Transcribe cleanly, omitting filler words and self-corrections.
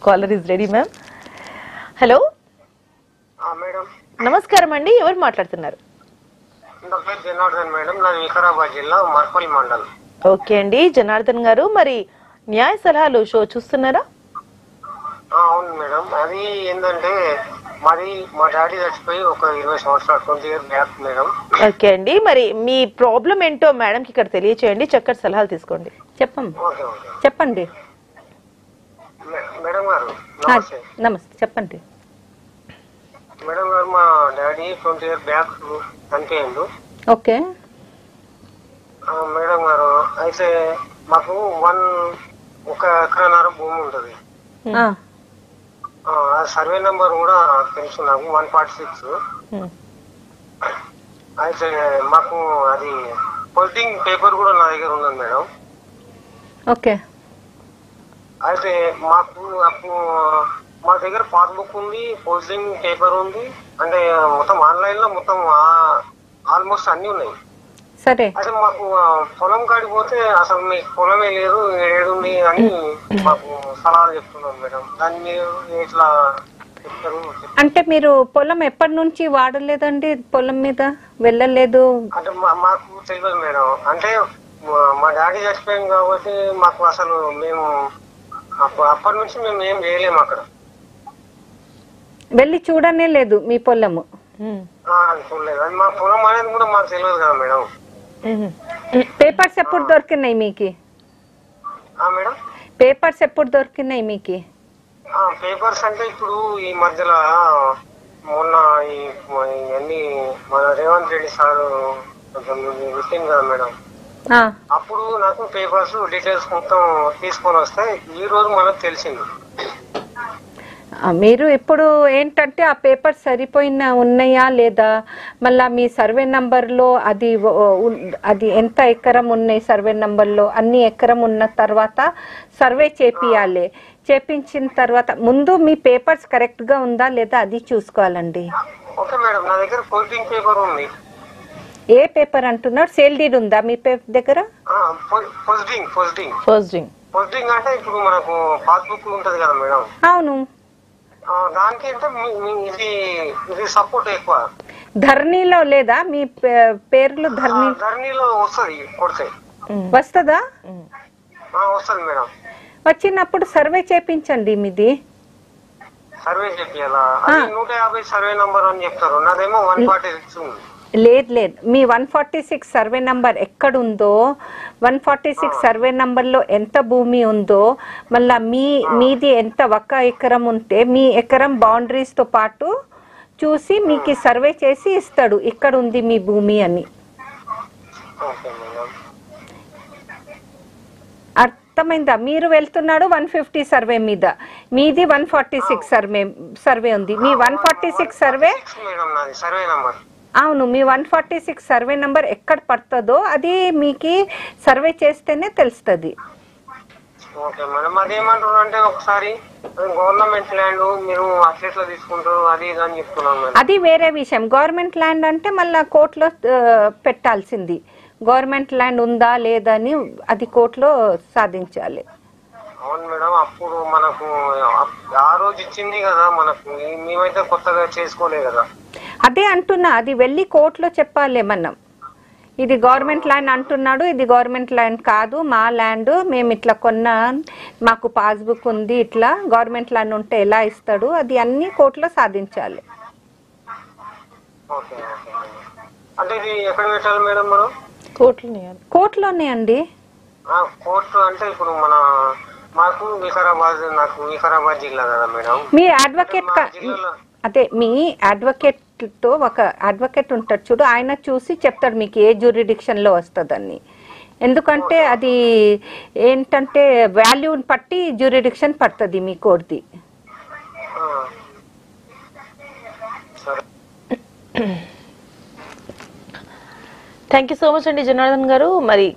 Caller is ready ma'am. Hello madam, నమస్కారం అండి, ఎవరు మాట్లాడుతున్నారు? నా పేరు జనార్దన్ మేడం, నాది వికారాబాద్ జిల్లా మర్పల్లి మండలం. ఓకే అండి జనార్దన్ గారు, మరి న్యాయ సలహాలు షో చూస్తున్నారా? అవును మేడం, అది ఏంటంటే మా డాడీ చచ్చిపోయి ఒక 20 సంవత్సరాలు 20 years బ్యాక్ మేడం. ఓకే అండి, మరి మీ ప్రాబ్లం ఏంటో మేడం కి ఇక్కడ తెలియచేయండి, చక్కటి సలహాలు తీసుకోండి. ఓకే ఓకే చెప్పండి. మేడం గారు నమస్తే. నమస్తే, చెప్పండి. మేడం గారు, మా డాడీ 20 years బ్యాక్ చనిపోయిండు. ఓకే మేడం గారు, అయితే మాకు ఒక ఎకరన్నర భూమి ఉంటది. సర్వే నెంబర్ కూడా తెలుసు నాకు, 146. అయితే మాకు అది పొలిటింగ్ పేపర్ కూడా నా దగ్గర ఉన్నది మేడం. ఓకే. అయితే మాకు అప్పుడు మా దగ్గర పాస్బుక్ ఉంది, పోస్టింగ్ పేపర్ ఉంది, అంటే మొత్తం ఆన్లైన్ లో మొత్తం ఆల్మోస్ట్ అన్ని ఉన్నాయి. సరే. అయితే మాకు పొలం కాడికి పోతే అసలు మీకు పొలమే లేదు, ఏడుంది అని మాకు సలహాలు చెప్తున్నాం మేడం. దాన్ని మీరు ఎట్లా చెప్తారు? అంటే మీరు పొలం ఎప్పటి నుంచి వాడలేదండి? పొలం మీద వెళ్ళలేదు అంటే మాకు తెలియదు మేడం. అంటే మా డాడీ చచ్చిపోయింది కాబట్టి మాకు అసలు మేము అప్పటి నుంచి మేము ఏం చేయలేము అక్కడ. వెళ్ళి చూడనే లేదు మీ పొలము? చూడలేదు. అది మా పొలం అనేది కూడా మాకు తెలియదు కదా మేడం. పేపర్స్ ఎప్పుడు దొరికినాయి మీకు? మేడం, పేపర్స్ ఎప్పుడు దొరికినాయి మీకు? పేపర్స్ అంటే ఇప్పుడు ఈ మధ్యలో మొన్న ఇవన్నీ మన రేవంత్ రెడ్డి సార్ విషయం కదా మేడం. అప్పుడు నాకు పేపర్స్ డీటెయిల్స్ మొత్తం తీసుకొని వస్తే ఈ రోజు మనకు తెలిసింది. మీరు ఇప్పుడు ఏంటంటే ఆ పేపర్ సరిపోయిన ఉన్నాయా లేదా, మళ్ళా మీ సర్వే నంబర్లో అది ఎంత ఎకరం ఉన్నాయి, సర్వే నంబర్లో అన్ని ఎకరం ఉన్న తర్వాత సర్వే చేపియాలి. చేపించిన తర్వాత ముందు మీ పేపర్స్ కరెక్ట్గా ఉందా లేదా అది చూసుకోవాలండి. ఓకే మేడం, నా దగ్గర పోస్టింగ్ పేపర్ ఉంది. ఏ పేపర్ అంటున్నారు? సేల్ డీడ్ ఉందా మీ దగ్గర? పోస్టింగ్ అంటే ఇప్పుడు మనకు పాస్బుక్ ఉంటది కదా మేడం. అవును. దానికి అంటే ఇది సపోర్ట్ ఎక్కువ. ధరణిలో లేదా మీ పేర్లు? ధరణిలో వస్తుంది, కొడితే వస్తుందా? వస్తుంది మేడం. వచ్చినప్పుడు సర్వే చేపించండి. మీది సర్వే చేపియాలా? 150 సర్వే నంబర్ అని చెప్తారు, నాదేమో 146 ఉంది. లేదు, మీ 146 సర్వే నంబర్ ఎక్కడుందో, 146 సర్వే నంబర్లో ఎంత భూమి ఉందో, మళ్ళా మీది ఎంత ఒక్క ఎకరం ఉంటే మీ ఎకరం బౌండరీస్తో పాటు చూసి మీకు సర్వే చేసి ఇస్తాడు, ఇక్కడ ఉంది మీ భూమి అని. అర్థమైందా? మీరు వెళ్తున్నాడు 150 సర్వే మీద, మీది 146 సర్వే ఉంది. మీ 146 సర్వే అవును, మీ 146 సర్వే నంబర్ ఎక్కడ పడుతుందో అది మీకు సర్వే చేస్తేనే తెలుస్తుంది. ఓకే మేడం, అదేమంటారు అంటే ఒకసారి గవర్నమెంట్ ల్యాండ్ మీరు అట్లా తీసుకుంటారు అది అని చెప్తున్నాను. అది వేరే విషయం. గవర్నమెంట్ ల్యాండ్ అంటే మళ్ళీ కోర్టులో పెట్టాల్సింది. గవర్నమెంట్ ల్యాండ్ ఉందా లేదా అని అది కోర్టులో సాధించాలి. అవును మేడం, అప్పుడు మనకు ఆ రోజు ఇచ్చింది కదా మనకు, మేమైతే కొత్తగా చేసుకోలే కదా. అదే అంటున్నా, అది వెళ్ళి కోర్టులో చెప్పాలి మనం. ఇది గవర్నమెంట్ ల్యాండ్ అంటున్నాడు, ఇది గవర్నమెంట్ ల్యాండ్ కాదు, మా ల్యాండ్, మేము ఇట్లా కొన్నా, మాకు పాస్బుక్ ఉంది, ఇట్లా గవర్నమెంట్ ల్యాండ్ ఉంటే ఎలా ఇస్తాడు, అది అన్ని కోర్టులో సాధించాలి. అంటే ఇది ఎక్కడ పెట్టాలి మేడం మనం? కోర్టులోనే అండి. కోర్టు అంటే ఇప్పుడు మాకు వికారాబాద్ జిల్లా కదా మేడం. మీ అడ్వకేట్ అదే మీ అడ్వకేట్ తో ఒక అడ్వకేట్ ఉంటాడు చూడు, ఆయన చూసి చెప్తాడు మీకు ఏ జ్యూరిడిక్షన్ లో వస్తుందని. ఎందుకంటే అది ఏంటంటే వాల్యూని బట్టి జ్యూరిడిక్షన్ పడుతుంది మీ కోర్టుది. థ్యాంక్ యూ సో మచ్ అండి జనార్దన్ గారు. మరి